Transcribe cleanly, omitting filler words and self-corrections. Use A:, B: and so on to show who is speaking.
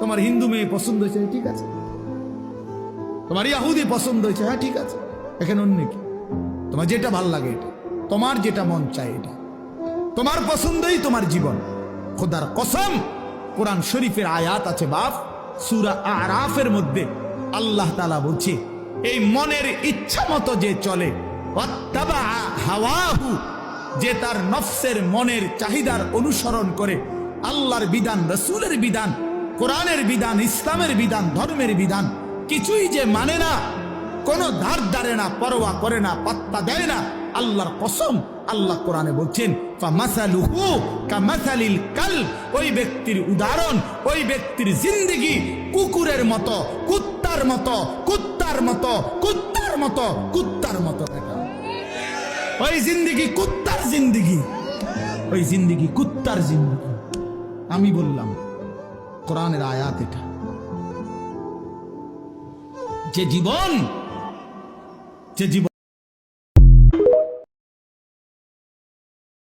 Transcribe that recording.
A: তোমার হিন্দু মেয়ে পছন্দ হয়েছে, ঠিক আছে। তোমার ইয়াহুদি পছন্দ হয়েছে, হ্যাঁ ঠিক আছে। এখানে অন্য কি? তোমার যেটা ভাল লাগে এটা, তোমার যেটা মন চায় এটা, তোমার পছন্দই তোমার জীবন। খোদার কসম, কোরআন শরীফের আয়াত আছে বাপ, সূরা আরাফের মধ্যে আল্লাহ তাআলা বলছে, এই মনের ইচ্ছা মতো যে চলে, ওয়াত্তাবা হাওয়াহু, যে তার নফসের মনের চাহিদার অনুসরণ করে, আল্লাহর বিধান, রাসূলের বিধান, কোরআনের বিধান, ইসলামের বিধান, ধর্মের বিধান কিছুই যে মানে না, কোনো ধার ধারে না, পরোয়া করে না, পাত্তা দেয় না, আল্লাহর কসম, আল্লাহ কোরআনে বলছেন ফামাসালুহু কামাসালিল কালব, ওই ব্যক্তির উদাহরণ, ওই ব্যক্তির জিন্দেগি কুকুরের মতো, কুত্তার মতো, কুত্তার মতো, কুত্তার মতো, কুত্তার মতো। দেখা ওই জিন্দেগি কুত্তার জিন্দেগি, ওই জিন্দেগি কুত্তার জিন্দেগি। আমি বললাম কোরআনের আয়াত এটা। যে জীবন